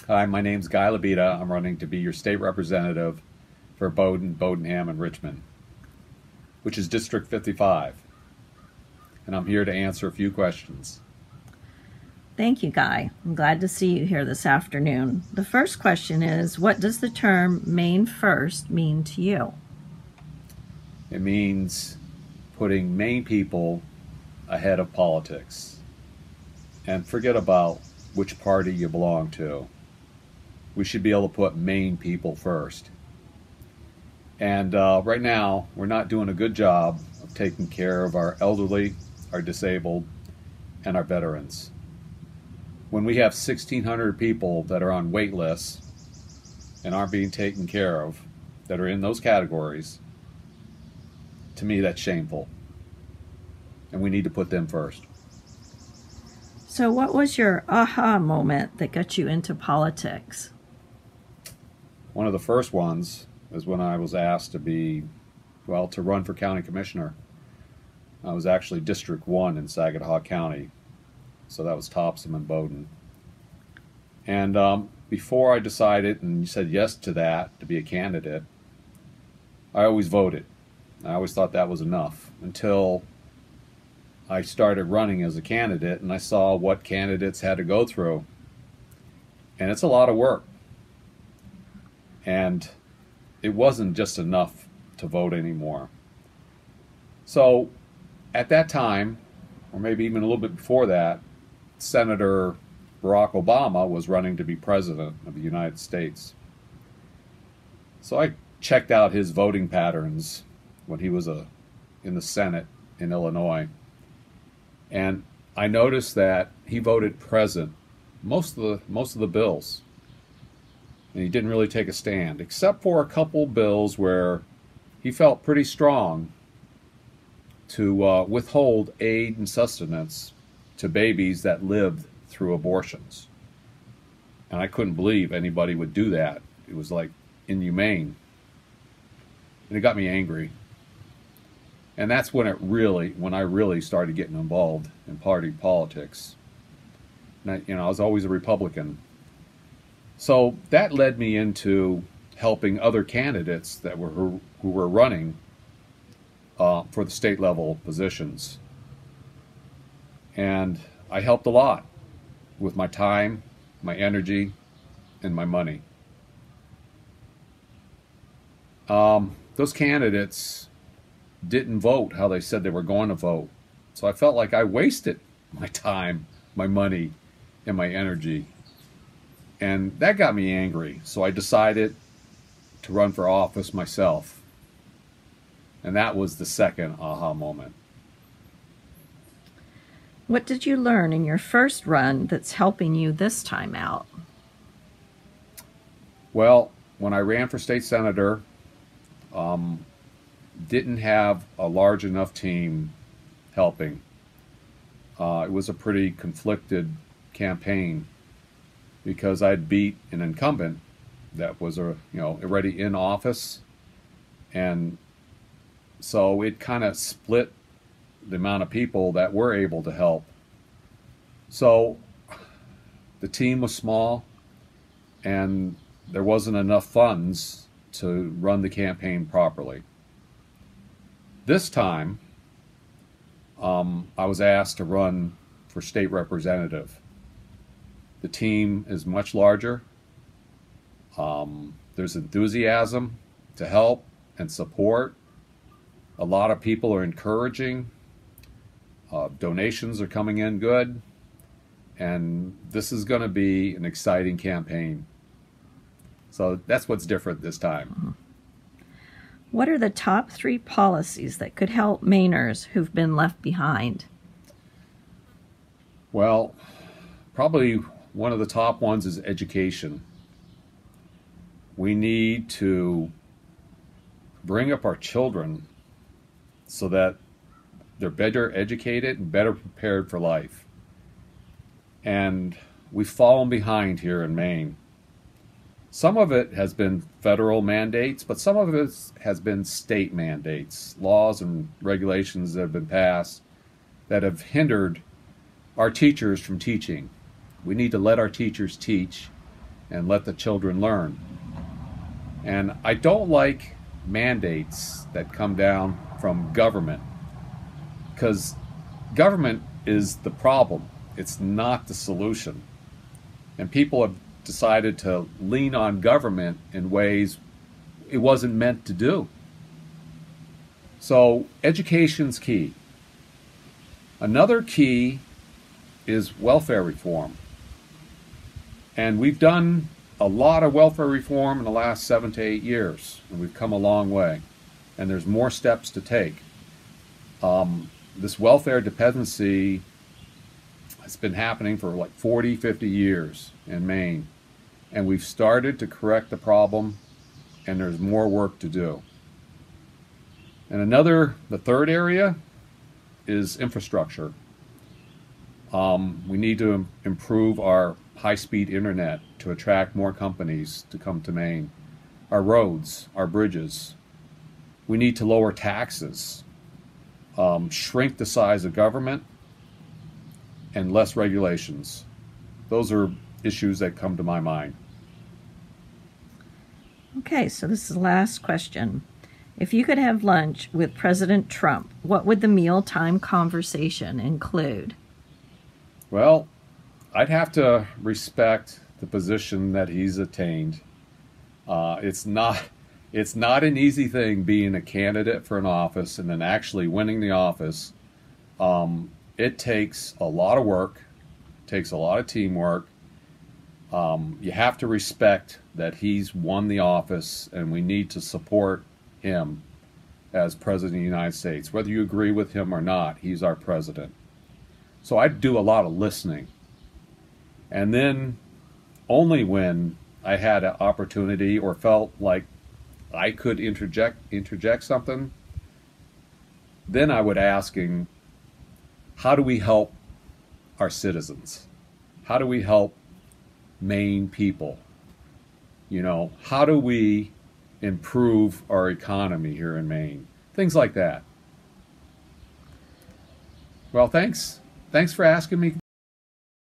Hi, my name's Guy Lebida. I'm running to be your state representative for Bowdoin, Bowdenham, and Richmond, which is District 55. And I'm here to answer a few questions. Thank you, Guy. I'm glad to see you here this afternoon. The first question is, what does the term Maine First mean to you? It means putting Maine people ahead of politics. And forget about which party you belong to. We should be able to put Maine people first. And right now, we're not doing a good job of taking care of our elderly, our disabled, and our veterans. When we have 1,600 people that are on wait lists and aren't being taken care of, that are in those categories, to me that's shameful. And we need to put them first. So what was your aha moment that got you into politics? One of the first ones is when I was asked to run for county commissioner. I was actually District 1 in Saginaw County, so that was Topsom and Bowdoin. And before I decided and said yes to that, to be a candidate, I always voted. I always thought that was enough until I started running as a candidate and I saw what candidates had to go through. And it's a lot of work. And it wasn't just enough to vote anymore. So at that time, or maybe even a little bit before that, Senator Barack Obama was running to be president of the United States. So I checked out his voting patterns when he was in the Senate in Illinois. And I noticed that he voted present most of the bills. And he didn't really take a stand, except for a couple bills where he felt pretty strong to withhold aid and sustenance to babies that lived through abortions. And I couldn't believe anybody would do that. It was like inhumane. And it got me angry. And that's when I really started getting involved in party politics. And I was always a Republican. So that led me into helping other candidates that who were running for the state level positions. And I helped a lot with my time, my energy, and my money. Those candidates didn't vote how they said they were going to vote. So I felt like I wasted my time, my money, and my energy. And that got me angry. So I decided to run for office myself. And that was the second aha moment. What did you learn in your first run that's helping you this time out? Well, when I ran for state senator, didn't have a large enough team helping. It was a pretty conflicted campaign because I'd beat an incumbent that was already in office, and so it kind of split the amount of people that were able to help. So the team was small, and there wasn't enough funds to run the campaign properly. This time, I was asked to run for state representative. The team is much larger. There's enthusiasm to help and support. A lot of people are encouraging. Donations are coming in good. And this is going to be an exciting campaign. So that's what's different this time. What are the top 3 policies that could help Mainers who've been left behind? Well, probably one of the top ones is education. We need to bring up our children so that they're better educated and better prepared for life. And we've fallen behind here in Maine. Some of it has been federal mandates, but some of it has been state mandates, laws and regulations that have been passed that have hindered our teachers from teaching. We need to let our teachers teach and let the children learn. And I don't like mandates that come down from government, because government is the problem. It's not the solution. And people have decided to lean on government in ways it wasn't meant to do. So education's key. Another key is welfare reform. And we've done a lot of welfare reform in the last 7 to 8 years, and we've come a long way. And there's more steps to take. This welfare dependency has been happening for like 40, 50 years in Maine. And we've started to correct the problem, and there's more work to do. And the third area is infrastructure. We need to improve our high-speed internet to attract more companies to come to Maine. Our roads, our bridges. We need to lower taxes, shrink the size of government, and less regulations. Those are issues that come to my mind. Okay, so this is the last question. If you could have lunch with President Trump, what would the mealtime conversation include? Well, I'd have to respect the position that he's attained. It's not an easy thing being a candidate for an office and then actually winning the office. It takes a lot of work, takes a lot of teamwork. You have to respect that he's won the office, and we need to support him as President of the United States. Whether you agree with him or not, he's our president. So I'd do a lot of listening. And then only when I had an opportunity or felt like I could interject something, then I would ask him, how do we help our citizens? How do we help Maine people? You know, how do we improve our economy here in Maine? Things like that. Well, thanks for asking me